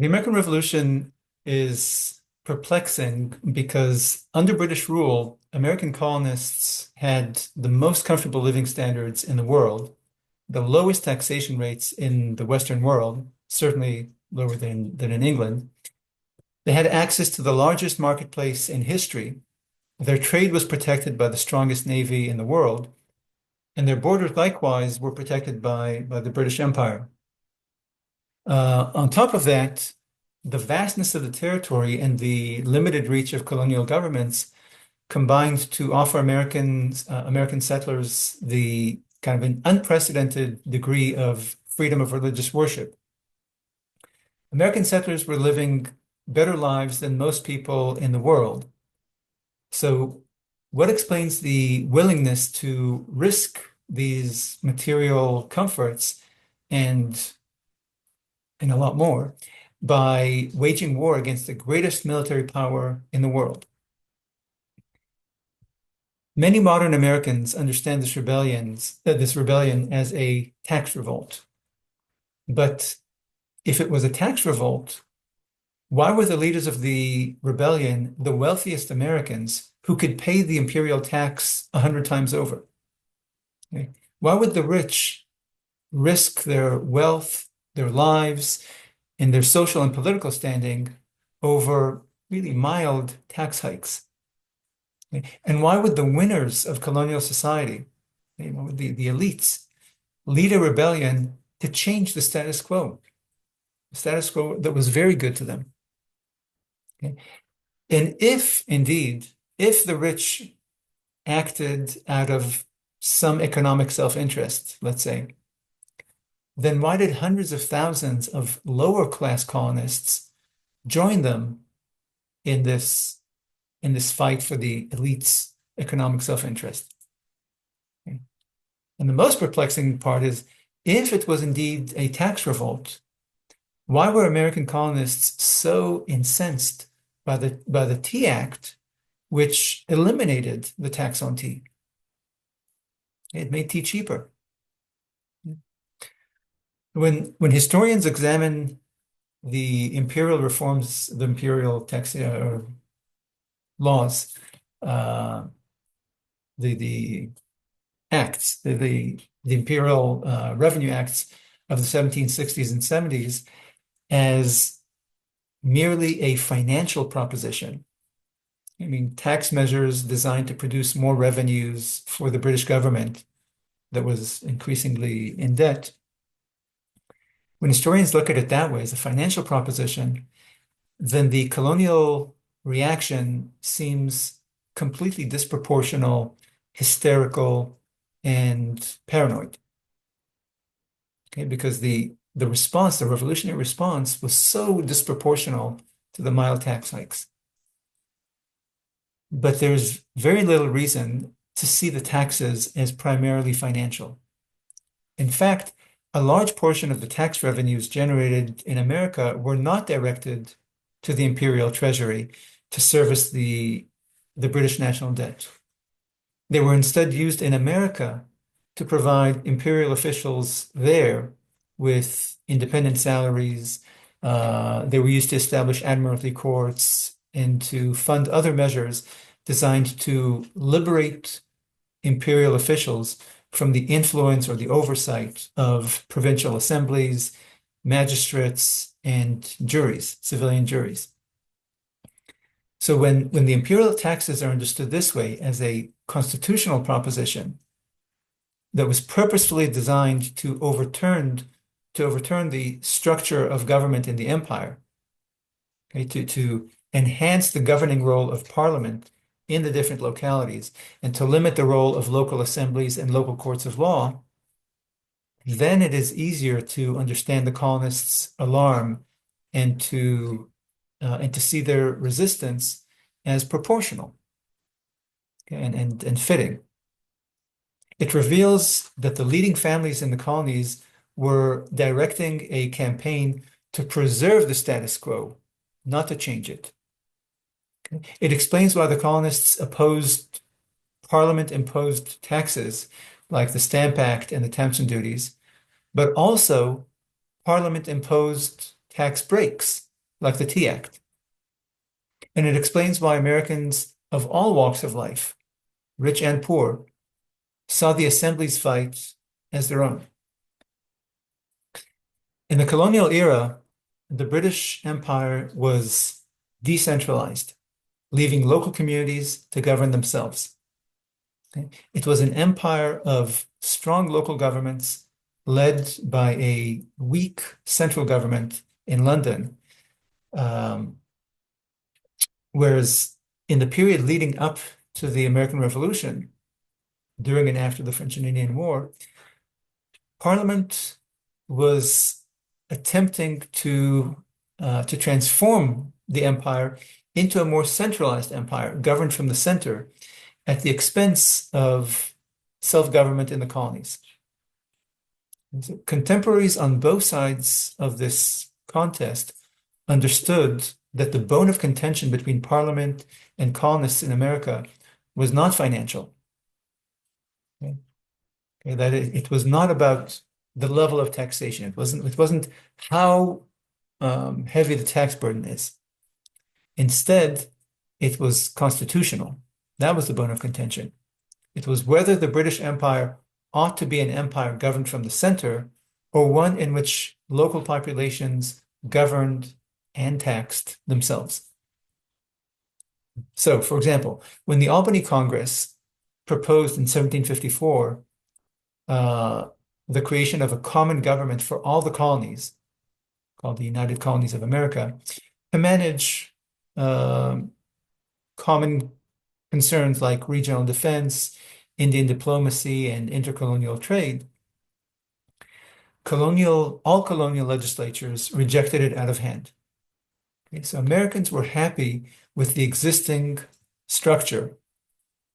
The American Revolution is perplexing because under British rule, American colonists had the most comfortable living standards in the world, the lowest taxation rates in the Western world, certainly lower than in England. They had access to the largest marketplace in history. Their trade was protected by the strongest navy in the world, and their borders likewise were protected by the British Empire. On top of that, the vastness of the territory and the limited reach of colonial governments combined to offer American settlers the kind of an unprecedented degree of freedom of religious worship. American settlers were living better lives than most people in the world. So, what explains the willingness to risk these material comforts and a lot more by waging war against the greatest military power in the world? Many modern Americans understand this rebellion as a tax revolt. But if it was a tax revolt, why were the leaders of the rebellion the wealthiest Americans who could pay the imperial tax 100 times over? Okay. Why would the rich risk their wealth, their lives, and their social and political standing over really mild tax hikes? Okay. And why would the winners of colonial society, the elites, lead a rebellion to change the status quo that was very good to them? Okay. And if indeed, if the rich acted out of some economic self-interest, let's say, then why did hundreds of thousands of lower class colonists join them in this fight for the elite's economic self-interest? Okay. And the most perplexing part is, if it was indeed a tax revolt, why were American colonists so incensed by the Tea Act, which eliminated the tax on tea? It made tea cheaper. When historians examine the imperial reforms, the imperial tax laws, the acts, the imperial revenue acts of the 1760s and 70s as merely a financial proposition. I mean, tax measures designed to produce more revenues for the British government that was increasingly in debt. When historians look at it that way, as a financial proposition, then the colonial reaction seems completely disproportional, hysterical, and paranoid. Okay, because the response, the revolutionary response, was so disproportional to the mild tax hikes. But there's very little reason to see the taxes as primarily financial. In fact, a large portion of the tax revenues generated in America were not directed to the imperial treasury to service the British national debt. They were instead used in America to provide imperial officials there with independent salaries. They were used to establish admiralty courts and to fund other measures designed to liberate imperial officials from the influence or the oversight of provincial assemblies, magistrates, and juries, civilian juries. So when the imperial taxes are understood this way, as a constitutional proposition that was purposefully designed to overturn the structure of government in the empire, okay, to enhance the governing role of parliament in the different localities and to limit the role of local assemblies and local courts of law, then it is easier to understand the colonists' alarm and to see their resistance as proportional, okay, and fitting. It reveals that the leading families in the colonies were directing a campaign to preserve the status quo, not to change it. Okay. It explains why the colonists opposed parliament-imposed taxes like the Stamp Act and the Townshend duties, but also parliament-imposed tax breaks like the Tea Act. And it explains why Americans of all walks of life, rich and poor, saw the Assembly's fight as their own. In the colonial era, the British Empire was decentralized, leaving local communities to govern themselves. Okay? It was an empire of strong local governments led by a weak central government in London, um, whereas in the period leading up to the American Revolution, during and after the French and Indian War, Parliament was attempting to transform the empire into a more centralized empire, governed from the center, at the expense of self-government in the colonies. So contemporaries on both sides of this contest understood that the bone of contention between Parliament and colonists in America was not financial. Okay? Okay, that it was not about the level of taxation. It wasn't how heavy the tax burden is. Instead, it was constitutional. That was the bone of contention. It was whether the British Empire ought to be an empire governed from the center or one in which local populations governed and taxed themselves. So, for example, when the Albany Congress proposed in 1754 the creation of a common government for all the colonies, called the United Colonies of America, to manage common concerns like regional defense, Indian diplomacy, and intercolonial trade, all colonial legislatures rejected it out of hand. Okay, so Americans were happy with the existing structure,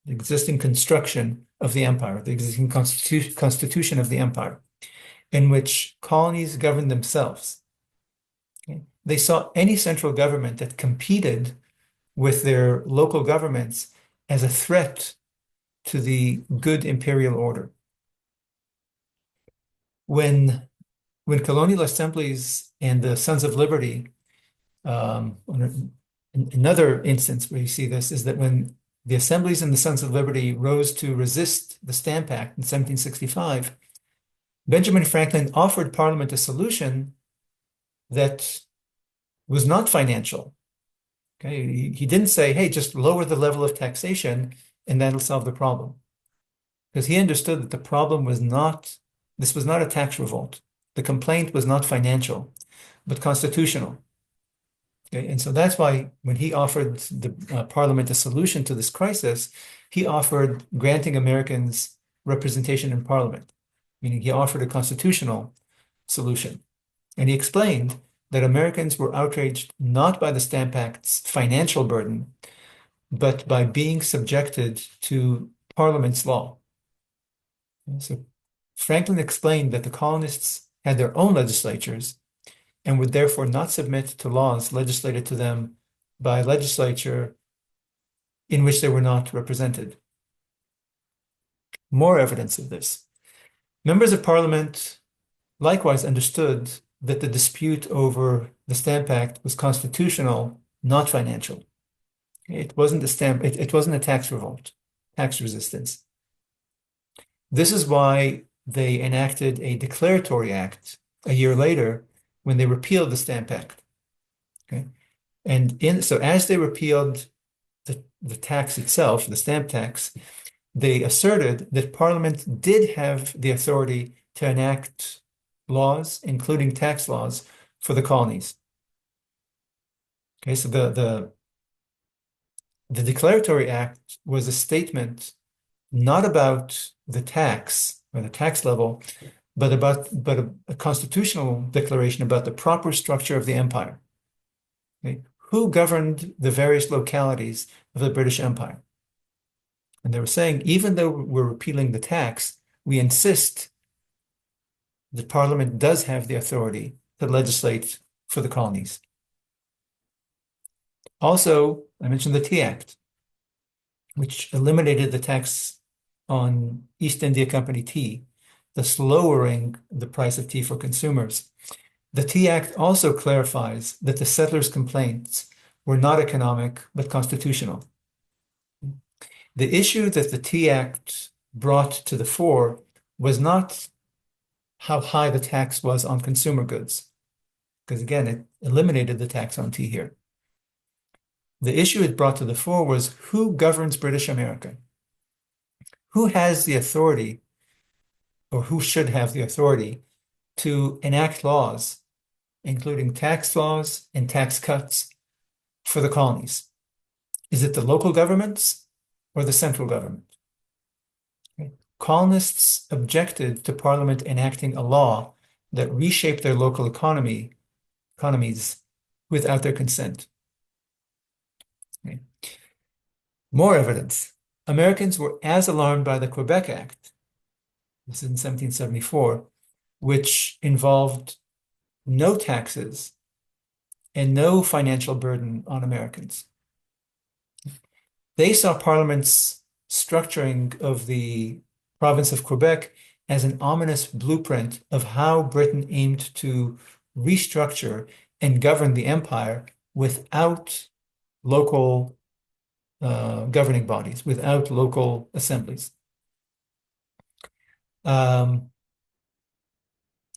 the existing construction of the empire, the existing constitution of the empire, in which colonies governed themselves. Okay? They saw any central government that competed with their local governments as a threat to the good imperial order. When colonial assemblies and the Sons of Liberty, another instance where you see this is that when the assemblies and the Sons of Liberty rose to resist the Stamp Act in 1765, Benjamin Franklin offered Parliament a solution that was not financial. Okay? He didn't say, hey, just lower the level of taxation and that'll solve the problem. Because he understood that the problem was not, this was not a tax revolt. The complaint was not financial, but constitutional. Okay? And so that's why when he offered the Parliament a solution to this crisis, he offered granting Americans representation in Parliament, meaning he offered a constitutional solution. And he explained that Americans were outraged not by the Stamp Act's financial burden, but by being subjected to Parliament's law. So Franklin explained that the colonists had their own legislatures and would therefore not submit to laws legislated to them by a legislature in which they were not represented. More evidence of this. Members of Parliament likewise understood that the dispute over the Stamp Act was constitutional, not financial. It wasn't it wasn't a tax revolt, tax resistance. This is why they enacted a declaratory act a year later when they repealed the Stamp Act. Okay? And so as they repealed the tax itself, the stamp tax, they asserted that Parliament did have the authority to enact laws, including tax laws, for the colonies. Okay, so the Declaratory Act was a statement not about the tax or the tax level, but a constitutional declaration about the proper structure of the empire. Okay? Who governed the various localities of the British Empire? And they were saying, even though we're repealing the tax, we insist that Parliament does have the authority to legislate for the colonies. Also, I mentioned the Tea Act, which eliminated the tax on East India Company tea, thus lowering the price of tea for consumers. The Tea Act also clarifies that the settlers' complaints were not economic, but constitutional. The issue that the Tea Act brought to the fore was not how high the tax was on consumer goods, because again, it eliminated the tax on tea here. The issue it brought to the fore was who governs British America? Who has the authority, or who should have the authority, to enact laws, including tax laws and tax cuts for the colonies? Is it the local governments or the central government? Okay. Colonists objected to Parliament enacting a law that reshaped their local economies without their consent. Okay. More evidence. Americans were as alarmed by the Quebec Act, this is in 1774, which involved no taxes and no financial burden on Americans. They saw Parliament's structuring of the province of Quebec as an ominous blueprint of how Britain aimed to restructure and govern the empire without local governing bodies, without local assemblies.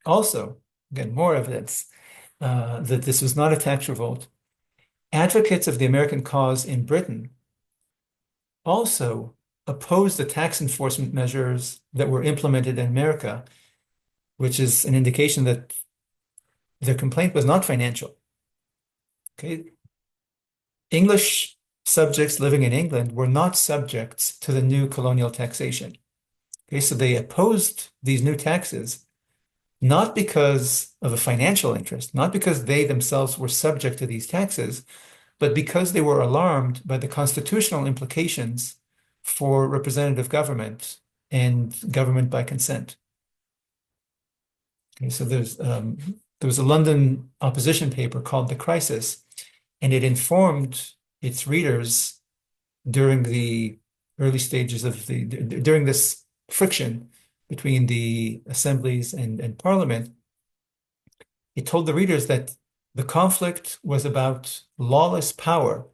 Also, again, more evidence that this was not a tax revolt. Advocates of the American cause in Britain also opposed the tax enforcement measures that were implemented in America, which is an indication that their complaint was not financial. Okay. English subjects living in England were not subjects to the new colonial taxation. Okay, so they opposed these new taxes not because of a financial interest, not because they themselves were subject to these taxes, but because they were alarmed by the constitutional implications for representative government and government by consent. Okay, so there was a London opposition paper called The Crisis, and it informed its readers during the early stages of during this friction between the assemblies and Parliament. It told the readers that the conflict was about lawless power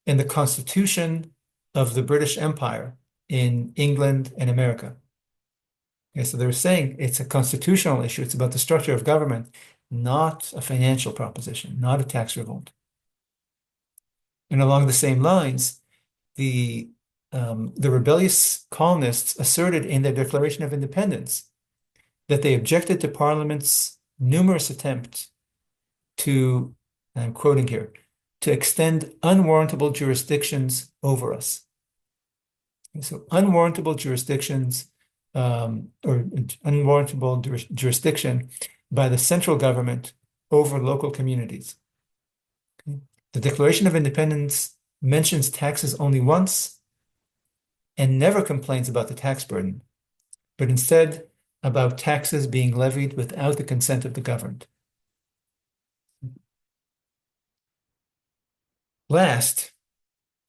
and the constitution of the British Empire in England and America. Okay, so they were saying it's a constitutional issue. It's about the structure of government, not a financial proposition, not a tax revolt. And along the same lines, the rebellious colonists asserted in their Declaration of Independence that they objected to Parliament's numerous attempts to, I'm quoting here, to extend unwarrantable jurisdictions over us. And so unwarrantable jurisdictions or unwarrantable jurisdiction by the central government over local communities. Okay. The Declaration of Independence mentions taxes only once and never complains about the tax burden, but instead about taxes being levied without the consent of the governed. Last,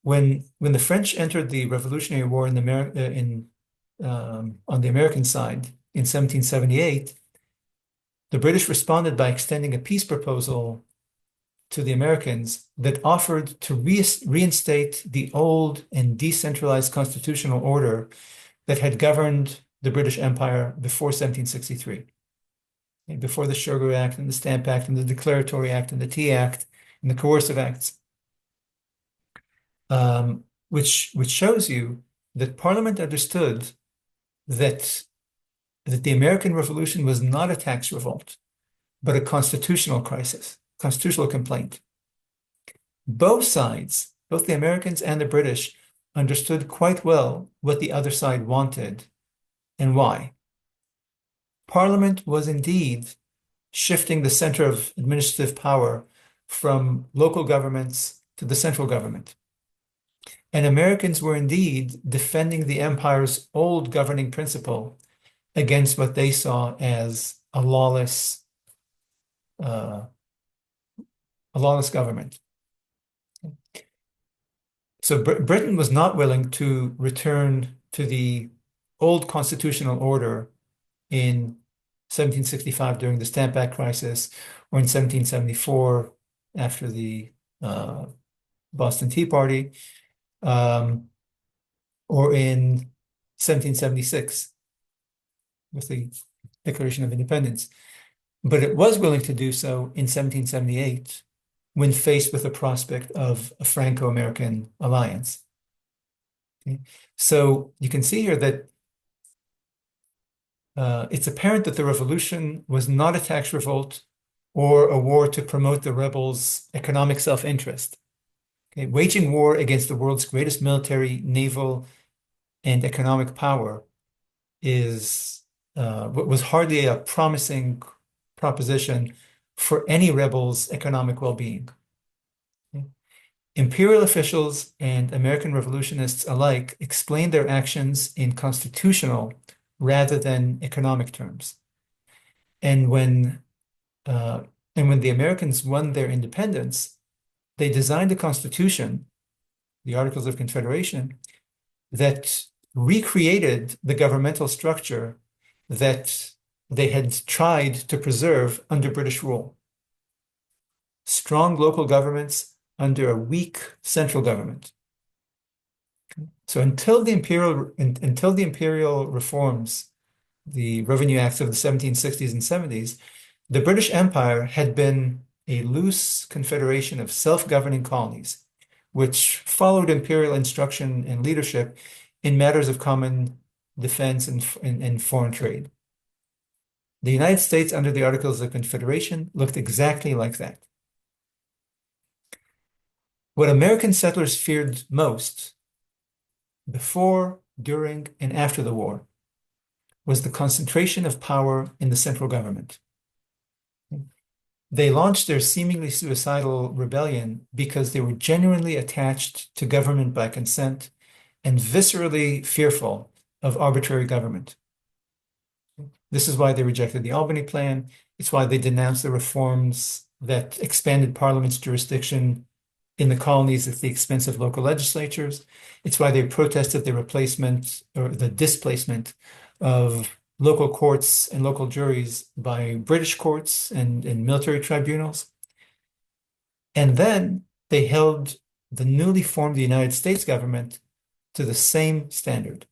when the French entered the Revolutionary War on the American side in 1778, the British responded by extending a peace proposal to the Americans that offered to reinstate the old and decentralized constitutional order that had governed the British Empire before 1763, and before the Sugar Act and the Stamp Act and the Declaratory Act and the Tea Act and the Coercive Acts, which shows you that Parliament understood that the American Revolution was not a tax revolt, but a constitutional crisis, constitutional complaint. Both sides, both the Americans and the British, understood quite well what the other side wanted and why. Parliament was indeed shifting the center of administrative power from local governments to the central government. And Americans were indeed defending the empire's old governing principle against what they saw as a lawless government. So Britain was not willing to return to the old constitutional order in 1765 during the Stamp Act crisis, or in 1774 after the Boston Tea Party, um, or in 1776 with the Declaration of Independence. But it was willing to do so in 1778 when faced with the prospect of a Franco-American alliance. Okay? So you can see here that it's apparent that the revolution was not a tax revolt or a war to promote the rebels' economic self-interest. Okay? Waging war against the world's greatest military, naval, and economic power was hardly a promising proposition for any rebel's economic well-being. Okay? Imperial officials and American revolutionists alike explained their actions in constitutional rather than economic terms. And when uh, when the Americans won their independence, they designed a constitution, the Articles of Confederation, that recreated the governmental structure that they had tried to preserve under British rule. Strong local governments under a weak central government. So until the imperial reforms, the Revenue Acts of the 1760s and 70s, the British Empire had been a loose confederation of self-governing colonies, which followed imperial instruction and leadership in matters of common defense and foreign trade. The United States, under the Articles of Confederation, looked exactly like that. What American settlers feared most before, during, and after the war was the concentration of power in the central government. They launched their seemingly suicidal rebellion because they were genuinely attached to government by consent and viscerally fearful of arbitrary government. This is why they rejected the Albany Plan. It's why they denounced the reforms that expanded Parliament's jurisdiction in the colonies at the expense of local legislatures. It's why they protested the replacement or the displacement of local courts and local juries by British courts and military tribunals. And then they held the newly formed United States government to the same standard.